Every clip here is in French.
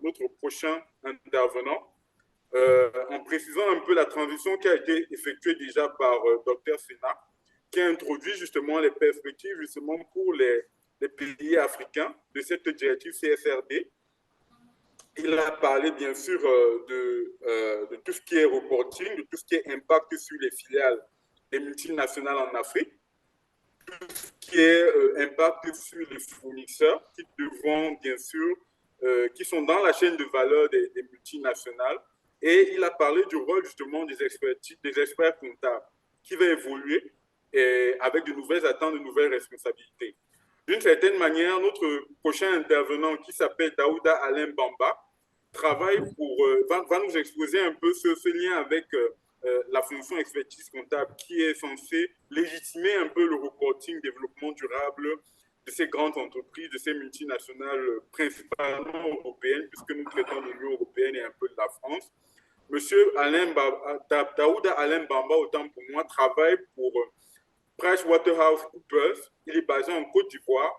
notre prochain intervenant, en précisant un peu la transition qui a été effectuée déjà par Dr Sena, qui a introduit justement les perspectives justement pour les pays africains de cette directive CSRD. Il a parlé bien sûr de tout ce qui est reporting, de tout ce qui est impact sur les filiales des multinationales en Afrique, qui est impact sur les fournisseurs qui devront, bien sûr, qui sont dans la chaîne de valeur des multinationales. Et il a parlé du rôle justement des experts comptables qui va évoluer avec de nouvelles attentes, de nouvelles responsabilités. D'une certaine manière, notre prochain intervenant qui s'appelle Daouda Alain Bamba travaille va nous exposer un peu ce lien avec la fonction expertise comptable qui est censée légitimer un peu le reporting développement durable de ces grandes entreprises, de ces multinationales principalement européennes, puisque nous traitons de l'Union européenne et un peu de la France. Monsieur Daouda Alain Bamba, autant pour moi, travaille pour PricewaterhouseCoopers. Il est basé en Côte d'Ivoire.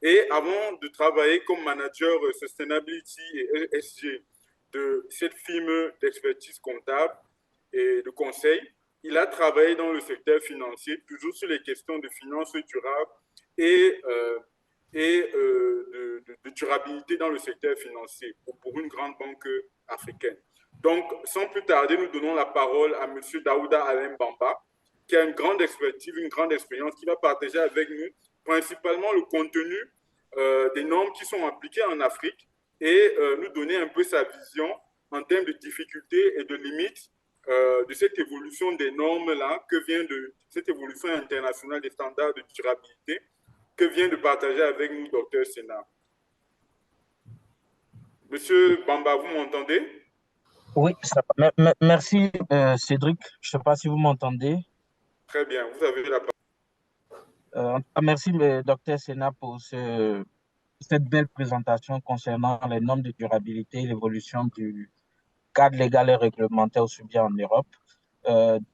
Et avant de travailler comme manager Sustainability et ESG de cette firme d'expertise comptable et de conseil, il a travaillé dans le secteur financier, toujours sur les questions de finances durables et de durabilité dans le secteur financier pour une grande banque africaine. Donc, sans plus tarder, nous donnons la parole à M. Daouda Alain Bamba, qui a une grande expertise, une grande expérience, qui va partager avec nous principalement le contenu des normes qui sont appliquées en Afrique et nous donner un peu sa vision en termes de difficultés et de limites de cette évolution des normes-là, cette évolution internationale des standards de durabilité que vient de partager avec nous Dr Sena. Monsieur Bamba, vous m'entendez? Oui, ça va. Merci Cédric. Je ne sais pas si vous m'entendez. Très bien, vous avez la parole. Merci Dr Sena pour cette belle présentation concernant les normes de durabilité et l'évolution du cadre légal et réglementaire aussi bien en Europe.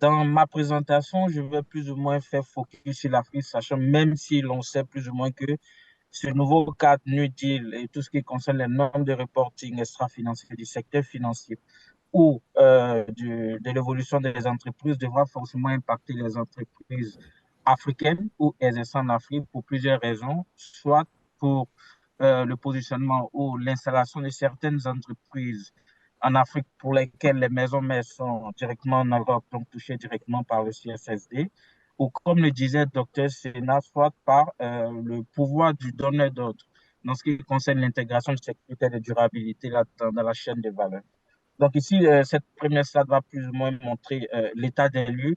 Dans ma présentation, je vais plus ou moins faire focus sur l'Afrique, sachant même si l'on sait plus ou moins que ce nouveau cadre New Deal et tout ce qui concerne les normes de reporting extra-financier du secteur financier ou de l'évolution des entreprises devra forcément impacter les entreprises africaines ou exerçant en Afrique pour plusieurs raisons, soit pour le positionnement ou l'installation de certaines entreprises en Afrique pour lesquelles les maisons mères sont directement en Europe, donc touchées directement par le CSSD, ou comme le disait Dr Sena, soit par le pouvoir du donneur d'ordre dans ce qui concerne l'intégration de ces critères de durabilité dans la chaîne de valeur. Donc ici, cette première slide va plus ou moins montrer l'état des lieux.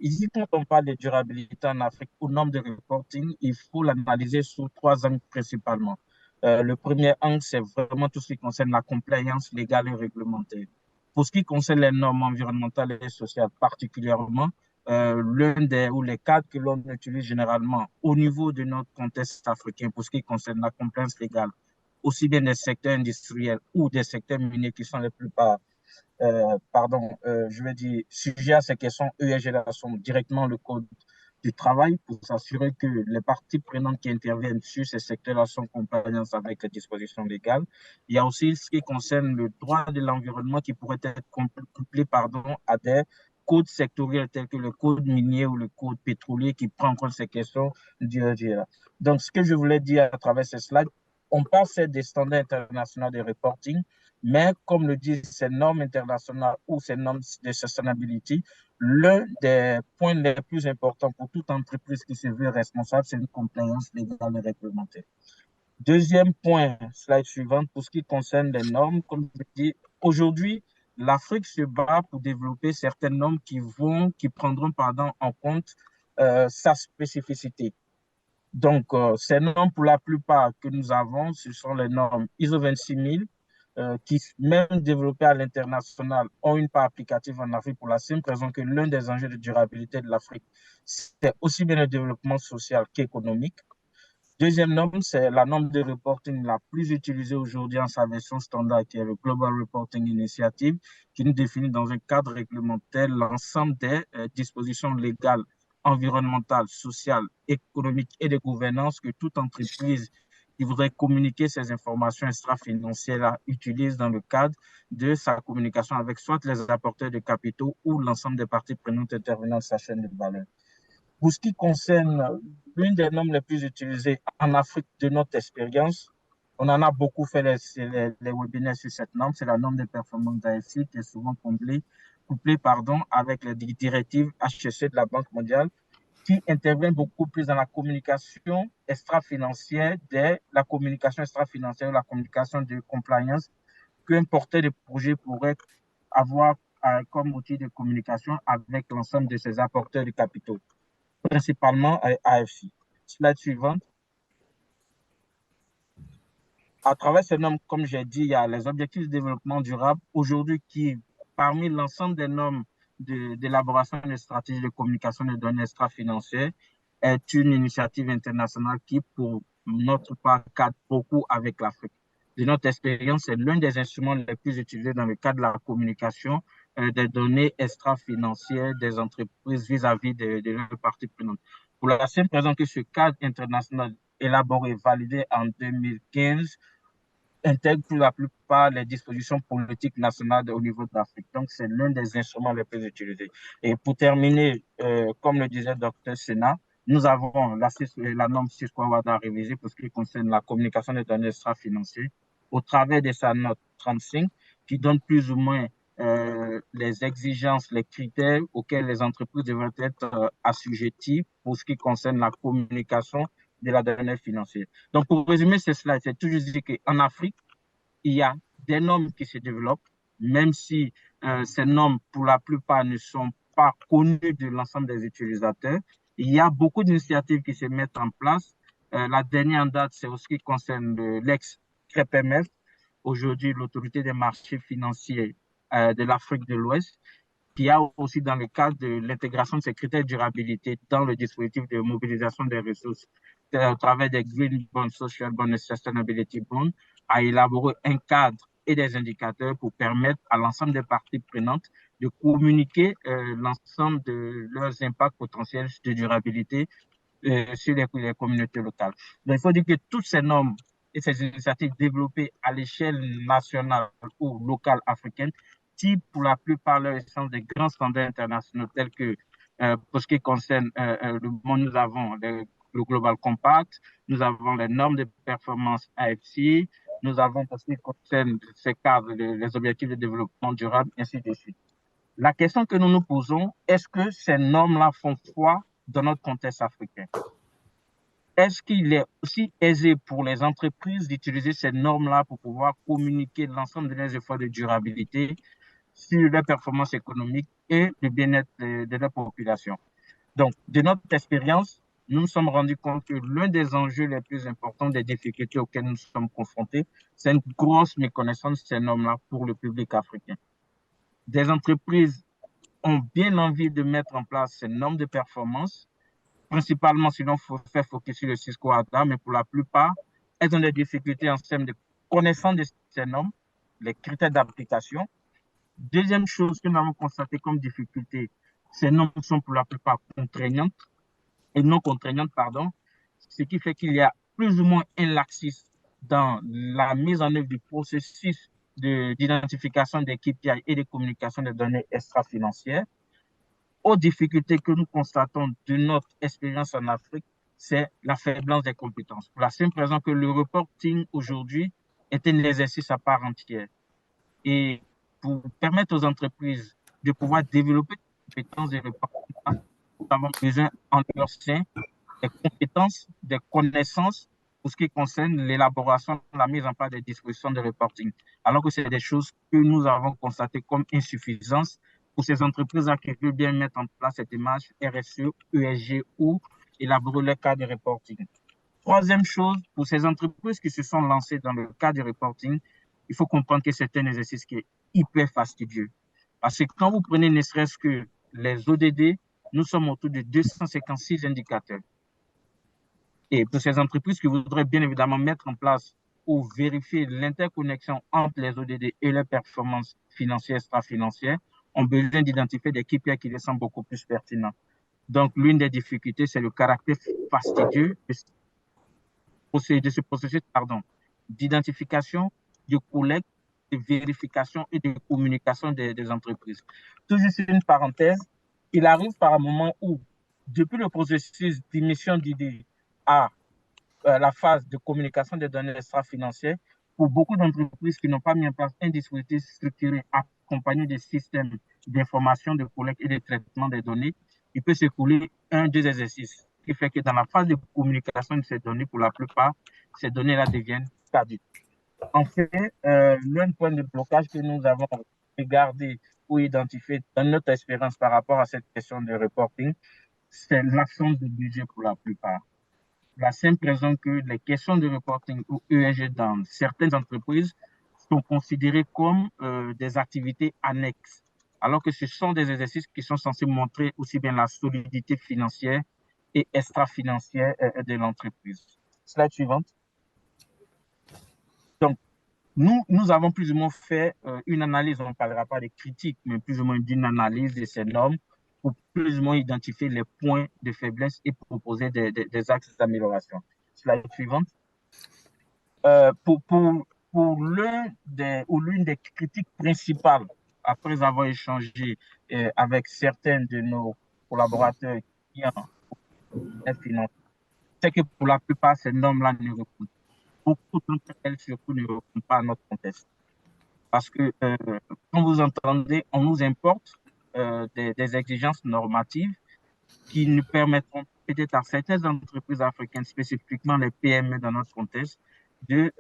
Ici, quand on parle de durabilité en Afrique ou normes de reporting, il faut l'analyser sous trois angles principalement. Le premier angle, c'est vraiment tout ce qui concerne la compliance légale et réglementaire. Pour ce qui concerne les normes environnementales et sociales particulièrement, les cadres que l'on utilise généralement au niveau de notre contexte africain pour ce qui concerne la compliance légale, aussi bien des secteurs industriels ou des secteurs miniers qui sont les plupart, je veux dire, sujets à ces questions ESG sont directement le code du travail pour s'assurer que les parties prenantes qui interviennent sur ces secteurs-là sont en compliance avec les dispositions légales. Il y a aussi ce qui concerne le droit de l'environnement qui pourrait être couplé à des codes sectoriels tels que le code minier ou le code pétrolier qui prend en compte ces questions d'ESG. Donc, ce que je voulais dire à travers ces slides, on parle des standards internationaux de reporting, mais comme le disent ces normes internationales ou ces normes de sustainability, l'un des points les plus importants pour toute entreprise qui se veut responsable, c'est une compliance légale et réglementaire. Deuxième point, slide suivante, pour ce qui concerne les normes, comme je dis, aujourd'hui, l'Afrique se bat pour développer certaines normes qui prendront en compte sa spécificité. Donc, ces normes, pour la plupart que nous avons, ce sont les normes ISO 26000, qui, même développées à l'international, ont une part applicative en Afrique pour la simple raison que l'un des enjeux de durabilité de l'Afrique, c'est aussi bien le développement social qu'économique. Deuxième norme, c'est la norme de reporting la plus utilisée aujourd'hui en sa version standard, qui est le Global Reporting Initiative, qui nous définit dans un cadre réglementaire l'ensemble des dispositions légales, environnementales, sociales, économiques et de gouvernance que toute entreprise qui voudrait communiquer ces informations extra-financières utilise dans le cadre de sa communication avec soit les apporteurs de capitaux ou l'ensemble des parties prenantes intervenant dans sa chaîne de valeur. Pour ce qui concerne l'une des normes les plus utilisées en Afrique de notre expérience, on en a beaucoup fait les webinaires sur cette norme, c'est la norme de performance d'AFC qui est souvent couplée avec les directives HEC de la Banque mondiale qui intervient beaucoup plus dans la communication extra-financière, la communication extra-financière, la communication de compliance qu'un porteur de projet pourrait avoir comme outil de communication avec l'ensemble de ses apporteurs de capitaux, principalement AFC. Slide suivante. À travers ces normes, comme j'ai dit, il y a les objectifs de développement durable aujourd'hui qui, parmi l'ensemble des normes d'élaboration de stratégies de communication de données extra-financières, est une initiative internationale qui, pour notre part, cadre beaucoup avec l'Afrique. De notre expérience, c'est l'un des instruments les plus utilisés dans le cadre de la communication des données extra-financières des entreprises vis-à-vis de leurs parties prenantes. Pour la simple raison que ce cadre international élaboré et validé en 2015 intègre pour la plupart les dispositions politiques nationales au niveau de l'Afrique. Donc, c'est l'un des instruments les plus utilisés. Et pour terminer, comme le disait Dr. Sena, nous avons la norme Cisco WADA révisée pour ce qui concerne la communication des données extra-financières au travers de sa note 35 qui donne plus ou moins les exigences, les critères auxquels les entreprises devraient être assujetties pour ce qui concerne la communication de la donnée financière. Donc, pour résumer ce slide, c'est toujours dit qu'en Afrique, il y a des normes qui se développent, même si ces normes, pour la plupart, ne sont pas connues de l'ensemble des utilisateurs. Il y a beaucoup d'initiatives qui se mettent en place. La dernière en date, c'est ce qui concerne l'ex-CREPMF, aujourd'hui l'autorité des marchés financiers de l'Afrique de l'Ouest, qui a aussi dans le cadre de l'intégration de ces critères de durabilité dans le dispositif de mobilisation des ressources au travers des Green Bonds, Social Bonds et Sustainability Bonds, a élaboré un cadre et des indicateurs pour permettre à l'ensemble des parties prenantes de communiquer l'ensemble de leurs impacts potentiels de durabilité sur les communautés locales. Donc, il faut dire que toutes ces normes et ces initiatives développées à l'échelle nationale ou locale africaine type pour la plupart leur essence des grands standards internationaux tels que, pour ce qui concerne le monde, nous avons le Global Compact, nous avons les normes de performance AFC, nous avons pour ce qui concerne ces cadres, les objectifs de développement durable, ainsi de suite. La question que nous nous posons, est-ce que ces normes-là font foi dans notre contexte africain? Est-ce qu'il est aussi aisé pour les entreprises d'utiliser ces normes-là pour pouvoir communiquer l'ensemble de leurs efforts de durabilité sur leur performance économique et le bien-être de leur population? Donc, de notre expérience, nous nous sommes rendus compte que l'un des enjeux les plus importants des difficultés auxquelles nous sommes confrontés, c'est une grosse méconnaissance de ces normes-là pour le public africain. Des entreprises ont bien envie de mettre en place ces normes de performance, principalement si l'on fait focus sur le Cisco WADA, mais pour la plupart, elles ont des difficultés en termes de connaissance de ces normes, les critères d'application. Deuxième chose que nous avons constaté comme difficulté, ces normes sont pour la plupart contraignantes et non contraignantes, pardon, ce qui fait qu'il y a plus ou moins un laxisme dans la mise en œuvre du processus d'identification des KPI et de communication des données extra-financières. Aux difficultés que nous constatons de notre expérience en Afrique, c'est la faiblesse des compétences. Pour la simple raison que le reporting aujourd'hui est un exercice à part entière. Et pour permettre aux entreprises de pouvoir développer des compétences de reporting, nous avons besoin en leur sein des compétences, des connaissances pour ce qui concerne l'élaboration, la mise en place des dispositions de reporting. Alors que c'est des choses que nous avons constatées comme insuffisantes pour ces entreprises qui veulent bien mettre en place cette démarche RSE, ESG ou élaborer leur cadre de reporting. Troisième chose, pour ces entreprises qui se sont lancées dans le cadre de reporting, il faut comprendre que c'est un exercice qui est hyper fastidieux. Parce que quand vous prenez ne serait-ce que les ODD, nous sommes autour de 256 indicateurs. Et pour ces entreprises qui voudraient bien évidemment mettre en place ou vérifier l'interconnexion entre les ODD et leurs performances financières, extra-financières, ont besoin d'identifier des KPI qui les semblent beaucoup plus pertinents. Donc, l'une des difficultés, c'est le caractère fastidieux ce processus, pardon, d'identification, de collecte, de vérification et de communication des entreprises. Tout juste une parenthèse, il arrive par un moment où, depuis le processus d'émission d'idées à la phase de communication des données extra-financières, pour beaucoup d'entreprises qui n'ont pas mis en place un dispositif structuré accompagné des systèmes d'information, de collecte et de traitement des données, il peut s'écouler un, deux exercices. Ce qui fait que dans la phase de communication de ces données, pour la plupart, ces données-là deviennent caduques. En fait, l'un point de blocage que nous avons regardé ou identifié dans notre expérience par rapport à cette question de reporting, c'est l'absence de budget pour la plupart. La simple raison que les questions de reporting ou ESG dans certaines entreprises sont considérées comme des activités annexes, alors que ce sont des exercices qui sont censés montrer aussi bien la solidité financière et extra-financière de l'entreprise. Slide suivante. Donc, nous avons plus ou moins fait une analyse, on ne parlera pas de critiques, mais plus ou moins d'une analyse de ces normes pour plus ou moins identifier les points de faiblesse et proposer des axes d'amélioration. Slide suivante. Pour l'une des critiques principales, après avoir échangé avec certains de nos collaborateurs qui ont financé, c'est que pour la plupart, ces normes-là ne répondent beaucoup d'entre elles surtout ne répondent pas à notre contexte. Parce que quand vous entendez, on nous importe des exigences normatives qui nous permettront peut-être à certaines entreprises africaines, spécifiquement les PME dans notre contexte, de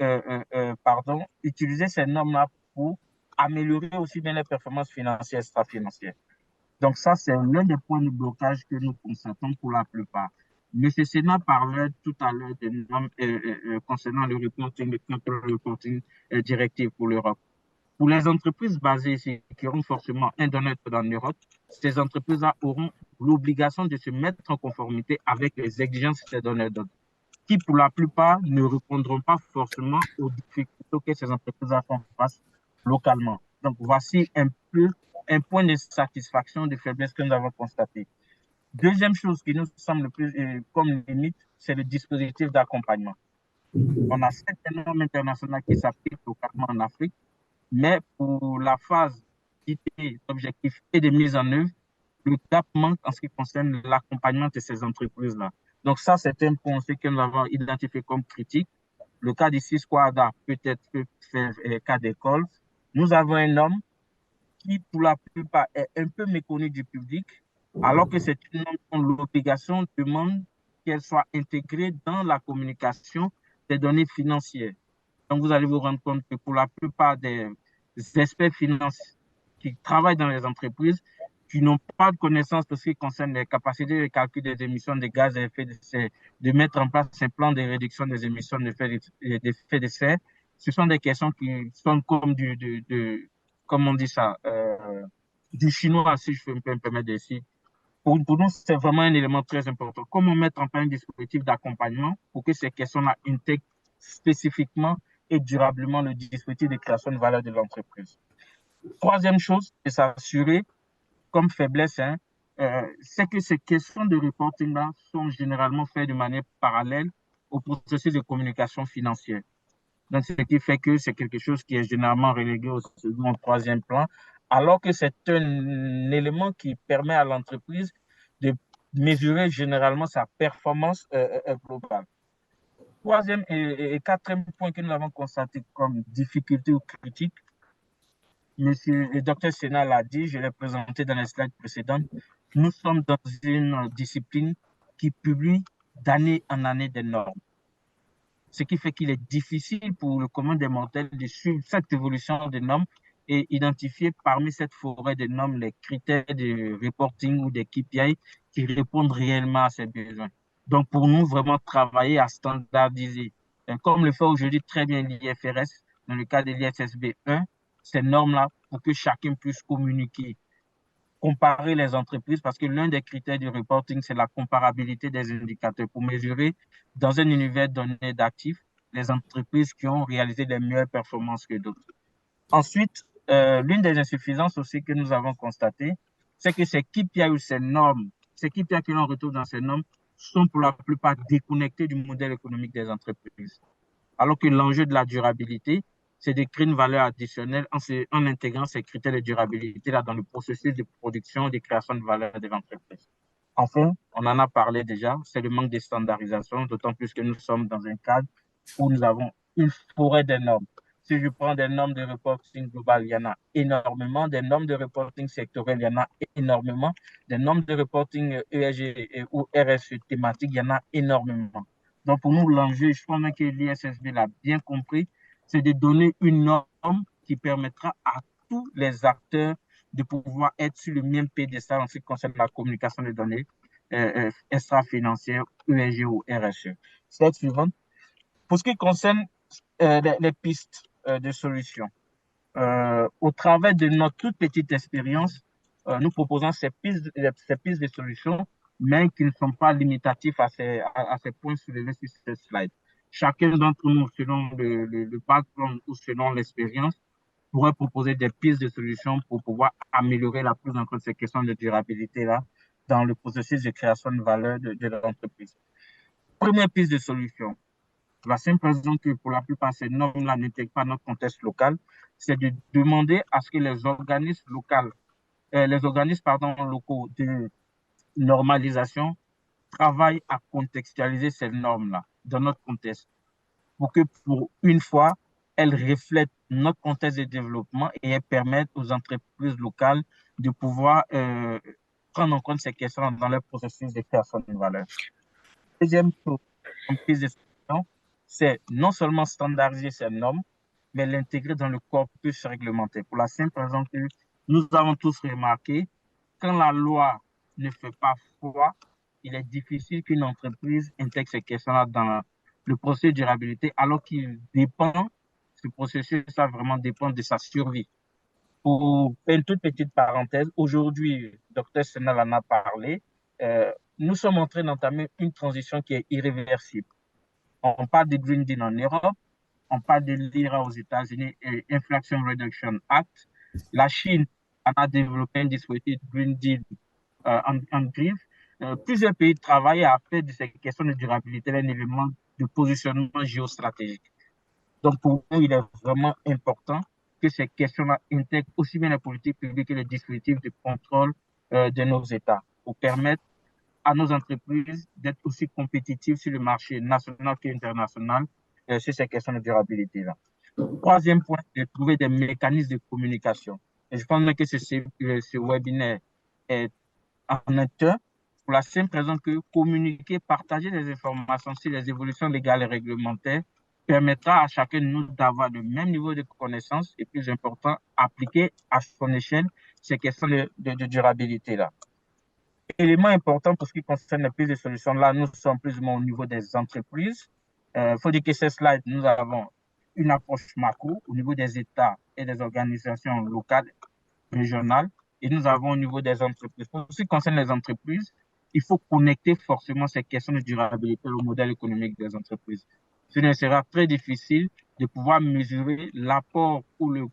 utiliser ces normes-là pour améliorer aussi bien les performances financières et extra-financières. Donc ça, c'est l'un des points de blocage que nous constatons pour la plupart. M. Sénat parlait tout à l'heure des normes concernant le reporting, le control reporting directive pour l'Europe. Pour les entreprises basées ici, qui auront forcément un donneur en Europe, ces entreprises-là auront l'obligation de se mettre en conformité avec les exigences des donneurs d'ordre, qui pour la plupart ne répondront pas forcément aux difficultés que ces entreprises-là font face localement. Donc voici un peu un point de satisfaction, de faiblesse que nous avons constaté. Deuxième chose qui nous semble plus comme limite, c'est le dispositif d'accompagnement. On a certaines normes internationales qui s'appliquent localement en Afrique, mais pour la phase d'idées, d'objectifs et de mise en œuvre, le gap manque en ce qui concerne l'accompagnement de ces entreprises-là. Donc ça, c'est un point que nous avons identifié comme critique. Le cas d'ici Squada peut-être peut faire cas d'école. Nous avons un homme qui, pour la plupart, est un peu méconnu du public, alors que c'est une norme dont l'obligation demande qu'elle soit intégrée dans la communication des données financières. Donc, vous allez vous rendre compte que pour la plupart des experts financiers qui travaillent dans les entreprises, qui n'ont pas de connaissances de ce qui concerne les capacités de calcul des émissions de gaz à effet de serre, de mettre en place un plan de réduction des émissions d'effet de serre, ce sont des questions qui sont comme comme on dit ça, du chinois, si je peux me permettre de dire. Pour nous, c'est vraiment un élément très important. Comment mettre en place un dispositif d'accompagnement pour que ces questions-là intègrent spécifiquement et durablement le dispositif de création de valeur de l'entreprise. Troisième chose, c'est s'assurer, comme faiblesse, c'est que ces questions de reporting-là sont généralement faites de manière parallèle au processus de communication financière. Donc, ce qui fait que c'est quelque chose qui est généralement relégué au second, au troisième plan, alors que c'est un élément qui permet à l'entreprise de mesurer généralement sa performance globale. Troisième et quatrième point que nous avons constaté comme difficulté ou critique, Monsieur le docteur Sénat l'a dit, je l'ai présenté dans les slides précédentes, nous sommes dans une discipline qui publie d'année en année des normes. Ce qui fait qu'il est difficile pour le commun des mortels de suivre cette évolution des normes et identifier parmi cette forêt de normes les critères de reporting ou des KPI qui répondent réellement à ces besoins. Donc, pour nous, vraiment travailler à standardiser, comme le fait aujourd'hui très bien l'IFRS, dans le cas de l'ISSB 1, ces normes-là pour que chacun puisse communiquer, comparer les entreprises, parce que l'un des critères du reporting, c'est la comparabilité des indicateurs pour mesurer dans un univers donné d'actifs les entreprises qui ont réalisé les meilleures performances que d'autres. Ensuite, l'une des insuffisances aussi que nous avons constatées, c'est que ces KPI ou ces normes, ces KPI que l'on retrouve dans ces normes sont pour la plupart déconnectés du modèle économique des entreprises. Alors que l'enjeu de la durabilité, c'est de créer une valeur additionnelle en intégrant ces critères de durabilité là, dans le processus de production et de création de valeur de l'entreprise. Enfin, on en a parlé déjà, c'est le manque de standardisation, d'autant plus que nous sommes dans un cadre où nous avons une forêt de normes. Si je prends des normes de reporting global, il y en a énormément. Des normes de reporting sectoriel, il y en a énormément. Des normes de reporting ESG ou RSE thématique, il y en a énormément. Donc, pour nous, l'enjeu, je pense que l'ISSB l'a bien compris, c'est de donner une norme qui permettra à tous les acteurs de pouvoir être sur le même piédestal en ce qui concerne la communication des données extra-financières, ESG ou RSE. Slide suivante. Pour ce qui concerne les pistes de solutions, au travers de notre toute petite expérience, nous proposons ces pistes de solutions, mais qui ne sont pas limitatifs à ces points soulevés sur ce slide. Chacun d'entre nous, selon le background ou selon l'expérience, pourrait proposer des pistes de solutions pour pouvoir améliorer la prise en compte de ces questions de durabilité-là dans le processus de création de valeur de l'entreprise. Première piste de solution, la simple raison que pour la plupart ces normes-là n'intègrent pas notre contexte local, c'est de demander à ce que les organismes locaux de normalisation travaillent à contextualiser ces normes-là dans notre contexte pour que pour une fois, elles reflètent notre contexte de développement et elles permettent aux entreprises locales de pouvoir prendre en compte ces questions dans leur processus de création de valeur. Deuxième chose, en piste de solution, c'est non seulement standardiser ces normes, mais l'intégrer dans le corpus réglementaire. Pour la simple raison que nous avons tous remarqué, quand la loi ne fait pas foi, il est difficile qu'une entreprise intègre ces questions-là dans le processus de durabilité, alors qu'il dépend, ce processus, ça vraiment dépend de sa survie. Pour faire une toute petite parenthèse, aujourd'hui, Dr Senal en a parlé, nous sommes en train d'entamer une transition qui est irréversible. On parle de Green Deal en Europe, on parle de l'IRA aux États-Unis et Inflation Reduction Act. La Chine a développé un dispositif Green Deal en griffe. Plusieurs pays travaillent à faire de ces questions de durabilité un élément de positionnement géostratégique. Donc, pour nous, il est vraiment important que ces questions-là intègrent aussi bien les politiques publiques que les dispositifs de contrôle de nos États pour permettre à nos entreprises d'être aussi compétitives sur le marché national qu'international sur ces questions de durabilité-là. Troisième point, c'est de trouver des mécanismes de communication. Et je pense que ce webinaire est en interne pour la simple raison que communiquer, partager des informations sur les évolutions légales et réglementaires permettra à chacun de nous d'avoir le même niveau de connaissance et plus important, appliquer à son échelle ces questions de durabilité-là. Élément important pour ce qui concerne les pistes de solutions, là, nous sommes plus ou moins au niveau des entreprises. Il faut dire que ces slides, nous avons une approche macro au niveau des États et des organisations locales, régionales, et nous avons au niveau des entreprises. Pour ce qui concerne les entreprises, il faut connecter forcément ces questions de durabilité au modèle économique des entreprises. Ce ne sera très difficile de pouvoir mesurer l'apport ou le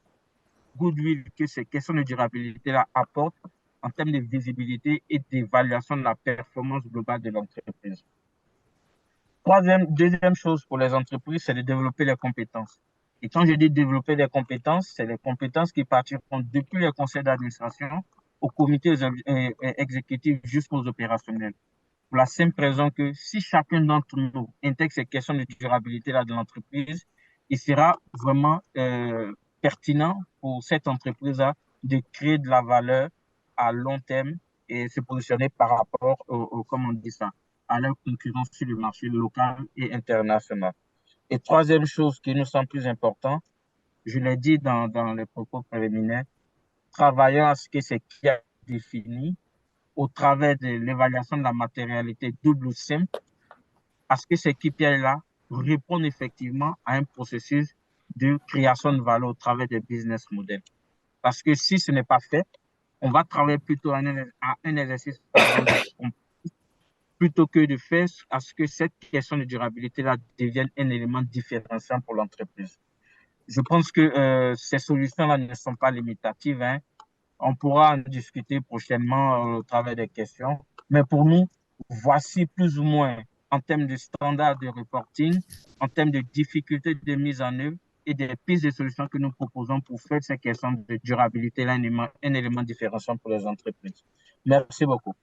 goodwill que ces questions de durabilité-là apportent en termes de visibilité et d'évaluation de la performance globale de l'entreprise. Deuxième chose pour les entreprises, c'est de développer les compétences. Et quand je dis développer les compétences, c'est les compétences qui partiront depuis les conseils d'administration au comité exécutif jusqu'aux opérationnels. Pour la simple raison que si chacun d'entre nous intègre ces questions de durabilité là de l'entreprise, il sera vraiment pertinent pour cette entreprise-là de créer de la valeur à long terme et se positionner par rapport comment on dit ça, à leur concurrence sur le marché local et international. Et troisième chose qui nous semble plus important, je l'ai dit dans les propos préliminaires, travaillons à ce que c'est clair défini au travers de l'évaluation de la matérialité double ou simple, à ce que ces KPI-là répondent effectivement à un processus de création de valeur au travers des business models. Parce que si ce n'est pas fait, on va travailler plutôt à un exercice plutôt que de faire à ce que cette question de durabilité-là devienne un élément différenciant pour l'entreprise. Je pense que ces solutions-là ne sont pas limitatives. Hein. On pourra en discuter prochainement au travers des questions. Mais pour nous, voici plus ou moins en termes de standards de reporting, en termes de difficultés de mise en œuvre et des pistes de solutions que nous proposons pour faire ces questions de durabilité là un élément différenciant pour les entreprises. Merci beaucoup.